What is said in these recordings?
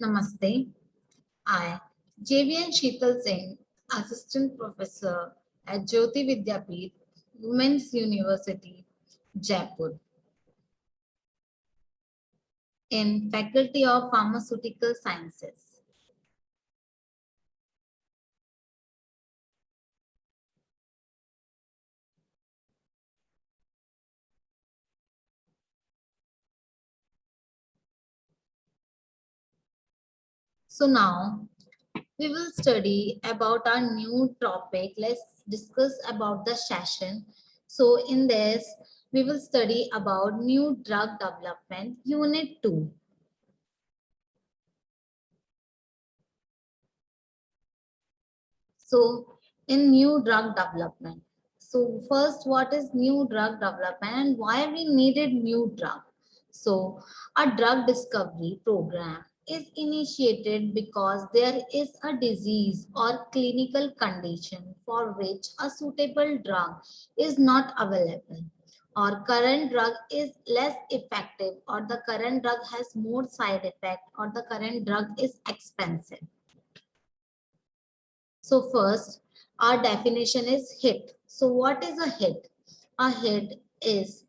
Namaste. I, JVN Sheetal Singh, Assistant Professor at Jyoti Vidyapeeth, Women's University, Jaipur, in Faculty of Pharmaceutical Sciences. So now we will study about our new topic. Let's discuss about the session. So in this, we will study about new drug development, Unit 2. So in new drug development. So first, what is new drug development and why we needed new drug? So a drug discovery program is initiated because there is a disease or clinical condition for which a suitable drug is not available, or current drug is less effective, or the current drug has more side effect, or the current drug is expensive. So first, our definition is hit. So what is a hit? A hit is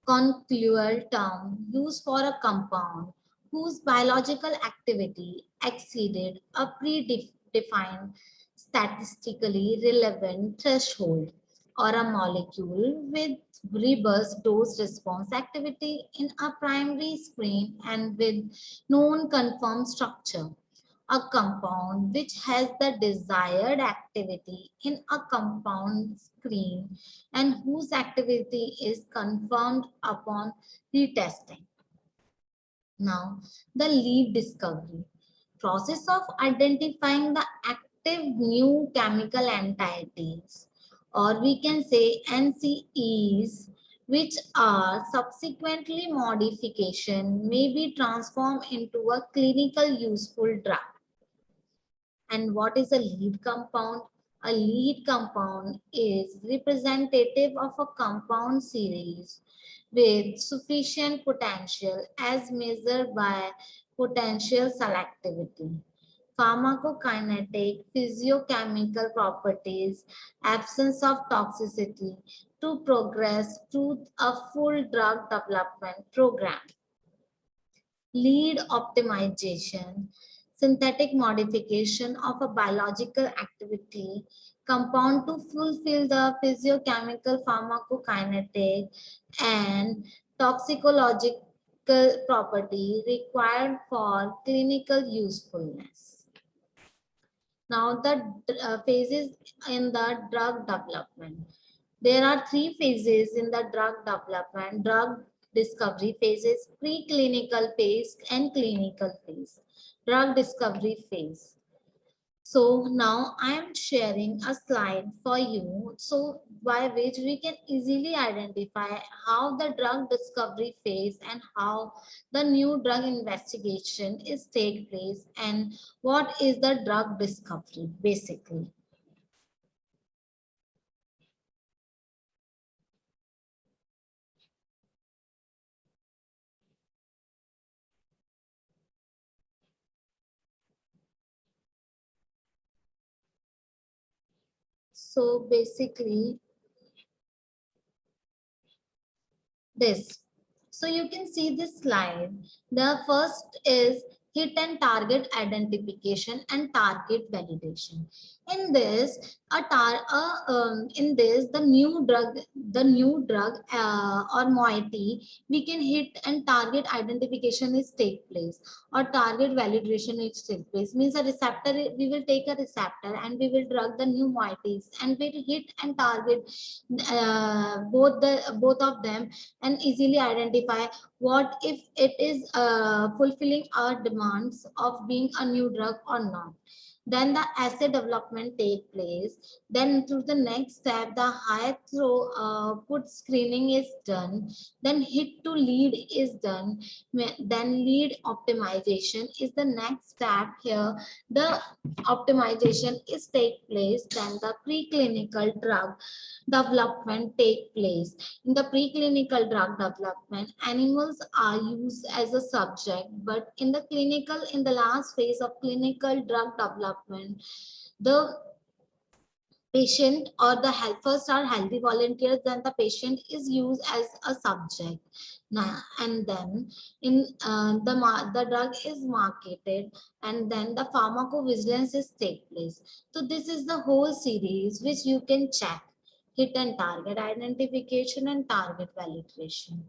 colloquial term used for a compound whose biological activity exceeded a predefined statistically relevant threshold, or a molecule with robust dose response activity in a primary screen and with known confirmed structure. A compound which has the desired activity in a compound screen and whose activity is confirmed upon retesting. Now, the lead discovery process of identifying the active new chemical entities, or we can say NCEs, which are subsequently modification may be transformed into a clinical useful drug. And what is a lead compound? A lead compound is representative of a compound series with sufficient potential as measured by potential selectivity, pharmacokinetic, physiochemical properties, absence of toxicity to progress through a full drug development program. Lead optimization, synthetic modification of a biological activity compound to fulfill the physiochemical, pharmacokinetic, and toxicological property required for clinical usefulness. Now, the phases in the drug development. There are three phases in the drug development: drug discovery phases, preclinical phase, and clinical phase. Drug discovery phase. So now I am sharing a slide for you, so by which we can easily identify how the drug discovery phase and how the new drug investigation is take place and what is the drug discovery basically. So basically this. So you can see this slide. The first is hit and target identification and target validation. In this, the new drug or moiety, we can hit and target identification is take place, or target validation is take place. Means a receptor, we will take a receptor and we will drug the new moieties and we will hit and target both of them and easily identify what if it is fulfilling our demands of being a new drug or not. Then the assay development take place. Then through the next step, the high throughput screening is done. Then hit to lead is done. Then lead optimization is the next step here. The optimization is take place. Then the preclinical drug development take place. In the preclinical drug development, animals are used as a subject, but in the clinical, in the last phase of clinical drug development, the patient or the helpers are healthy volunteers, then the patient is used as a subject. Now, and then in the drug is marketed, and then the pharmacovigilance is take place. So this is the whole series which you can check: hit and target identification and target validation,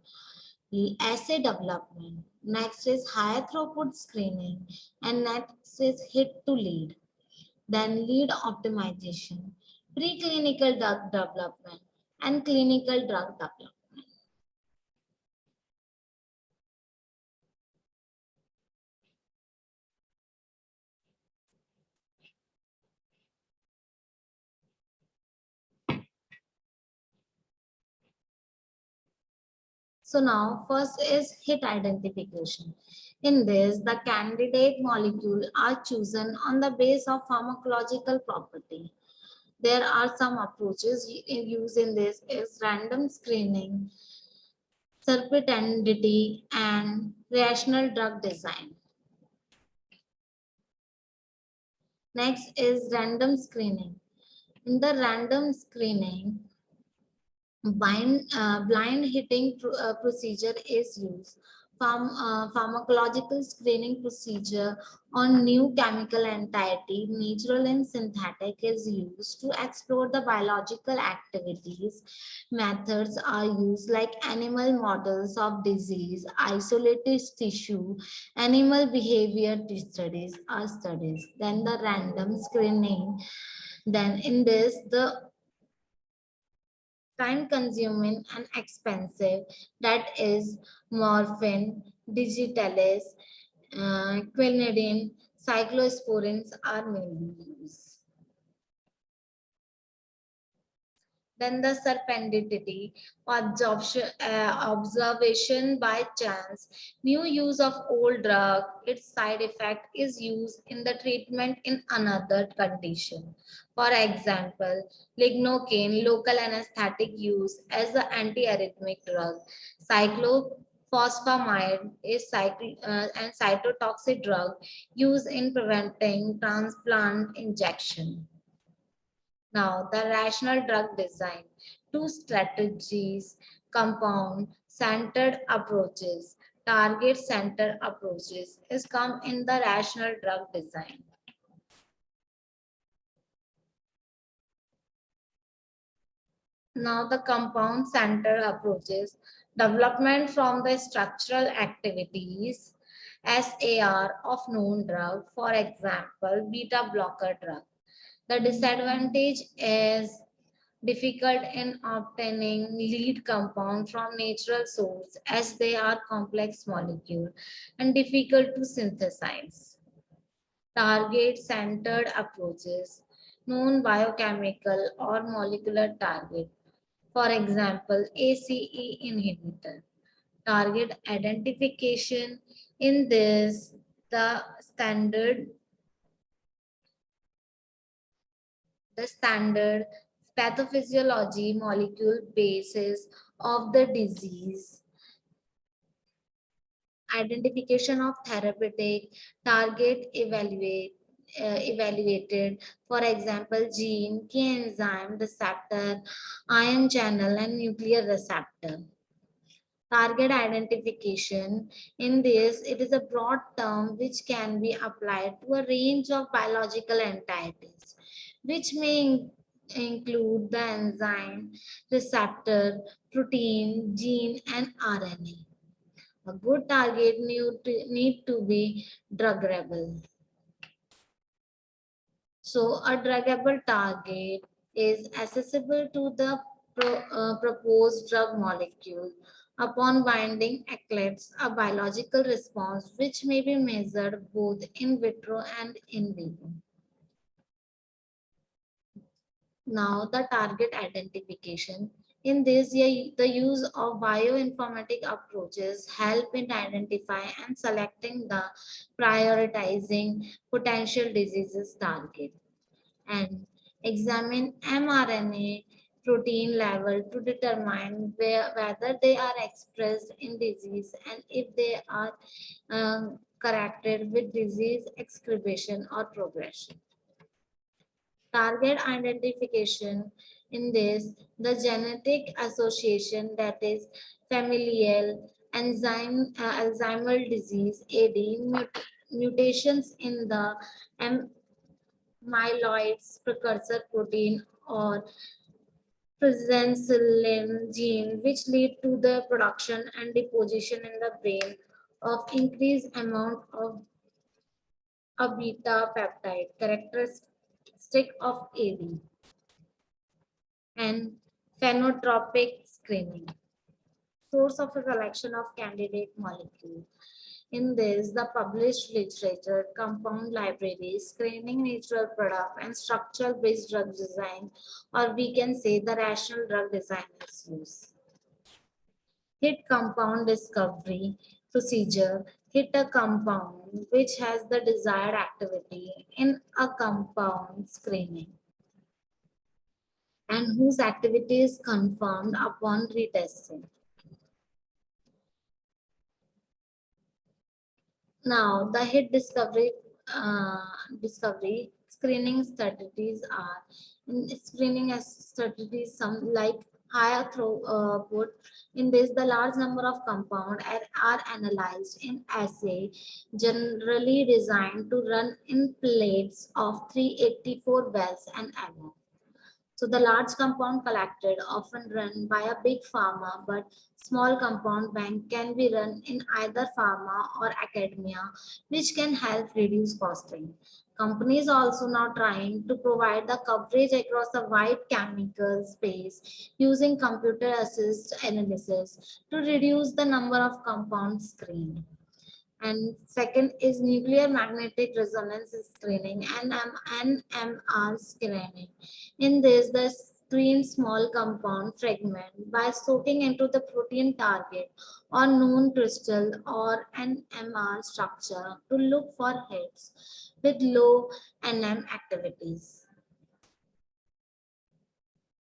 assay development, next is high throughput screening, and next is hit to lead, then lead optimization, preclinical drug development, and clinical drug development. So now first is hit identification. In this, the candidate molecule are chosen on the base of pharmacological property. There are some approaches used in this is random screening, serpentity, and rational drug design. Next is random screening. In the random screening, blind hitting procedure is used. Pharmacological screening procedure on new chemical entity, natural and synthetic, is used to explore the biological activities. Methods are used like animal models of disease, isolated tissue, animal behavior studies are studies. Then the random screening. Then in this, the time consuming and expensive, that is morphine, digitalis, quinidine, cyclosporins are mainly used. Then the serendipity, observation by chance, new use of old drug, its side effect is used in the treatment in another condition. For example, lignocaine, local anesthetic use as an antiarrhythmic drug. Cyclophosphamide is and cytotoxic drug used in preventing transplant injection. Now, the rational drug design, two strategies: compound centered approaches, target centered approaches is come in the rational drug design. Now, the compound centered approaches, development from the structural activities, SAR of known drug, for example, beta blocker drug. The disadvantage is difficult in obtaining lead compound from natural source as they are complex molecule and difficult to synthesize. Target centered approaches, known biochemical or molecular target, for example ACE inhibitor. Target identification, in this the standard pathophysiology molecule basis of the disease, identification of therapeutic target evaluated, for example gene, key enzyme, receptor, ion channel, and nuclear receptor. Target identification, in this it is a broad term which can be applied to a range of biological entities, which may include the enzyme, receptor, protein, gene, and RNA. A good target need to be druggable. So a druggable target is accessible to the proposed drug molecule. Upon binding, eclipse a biological response which may be measured both in vitro and in vivo. Now the target identification. In this, the use of bioinformatic approaches help in identifying and selecting the prioritizing potential diseases target, and examine mRNA protein level to determine whether they are expressed in disease and if they are corrected with disease excavation or progression. Target identification. In this, the genetic association, that is familial Alzheimer's disease AD mutations in the amyloid precursor protein or presencilin gene, which lead to the production and deposition in the brain of increased amount of a beta peptide characteristic of AD, and phenotropic screening, source of a collection of candidate molecules. In this, the published literature, compound libraries, screening natural product, and structure-based drug design, or we can say the rational drug design is used. Hit compound discovery procedure. Hit a compound which has the desired activity in a compound screening and whose activity is confirmed upon retesting. Now, the hit discovery screening strategies are screening as strategies some like higher throughput. In this, the large number of compounds are analyzed in assay, generally designed to run in plates of 384 wells and above. So the large compound collected often run by a big pharma, but small compound bank can be run in either pharma or academia, which can help reduce costing. Companies also now trying to provide the coverage across a wide chemical space using computer assist analysis to reduce the number of compounds screened. And second is nuclear magnetic resonance screening and NMR screening. In this, the screen small compound fragment by soaking into the protein target or known crystal or NMR structure to look for hits with low NM activities,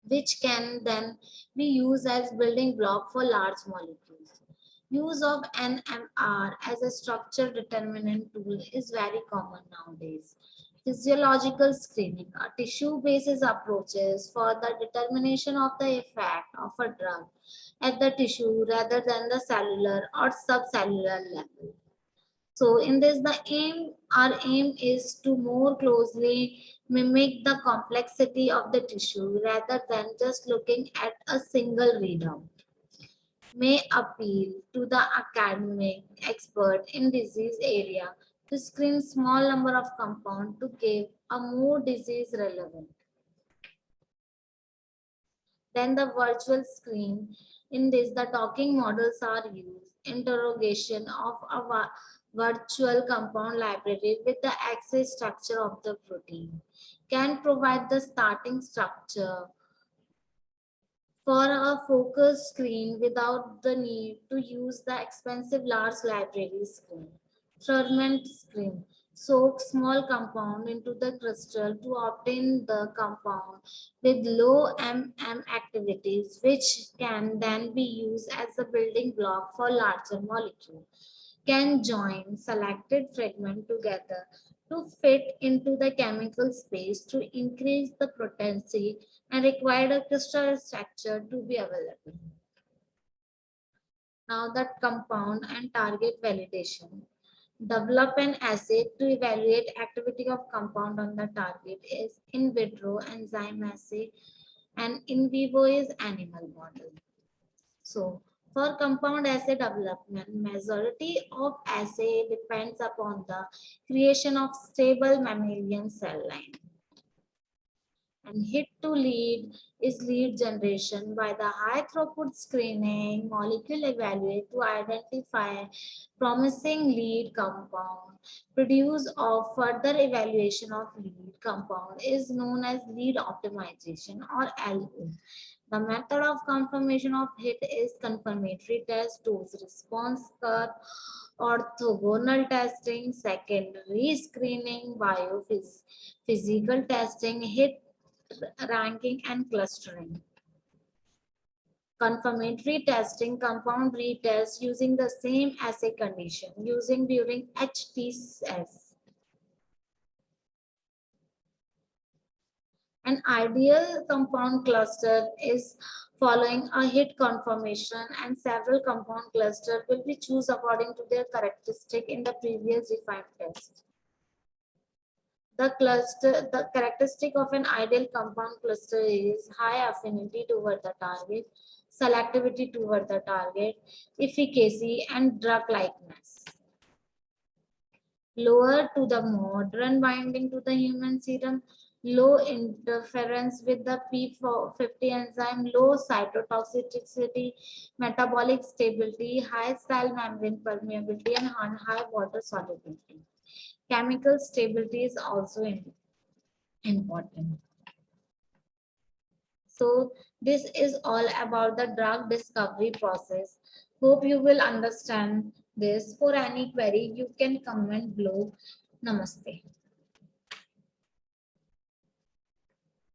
which can then be used as building block for large molecules. Use of NMR as a structure determinant tool is very common nowadays. Physiological screening are tissue-based approaches for the determination of the effect of a drug at the tissue rather than the cellular or subcellular level. So in this, our aim is to more closely mimic the complexity of the tissue rather than just looking at a single readout. May appeal to the academic expert in disease area to screen small number of compound to give a more disease relevant. Then the virtual screen. In this, the talking models are used. Interrogation of a virtual compound library with the access structure of the protein can provide the starting structure for a focus screen without the need to use the expensive large library screen. Ferment screen. Soak small compound into the crystal to obtain the compound with low MM activities, which can then be used as a building block for larger molecule. Can join selected fragment together to fit into the chemical space to increase the potency and required a crystal structure to be available. Now that compound and target validation. Develop an assay to evaluate activity of compound on the target is in vitro enzyme assay and in vivo is animal model. So for compound assay development, majority of assay depends upon the creation of stable mammalian cell line. And hit to lead is lead generation by the high throughput screening molecule evaluate to identify promising lead compound. Produce of further evaluation of lead compound is known as lead optimization or LO. The method of confirmation of hit is confirmatory test, dose response curve, orthogonal testing, secondary screening, biophysical testing, hit ranking, and clustering. Confirmatory testing, compound retest using the same assay condition using during HTS. An ideal compound cluster is following a hit confirmation and several compound clusters will be chosen according to their characteristic in the previous defined test. The characteristic of an ideal compound cluster is high affinity toward the target, selectivity toward the target, efficacy, and drug likeness. Lower to the modern binding to the human serum, low interference with the P50 enzyme, low cytotoxicity, metabolic stability, high cell membrane permeability, and high water solubility. Chemical stability is also important. So this is all about the drug discovery process. Hope you will understand this. For any query, you can comment below. Namaste.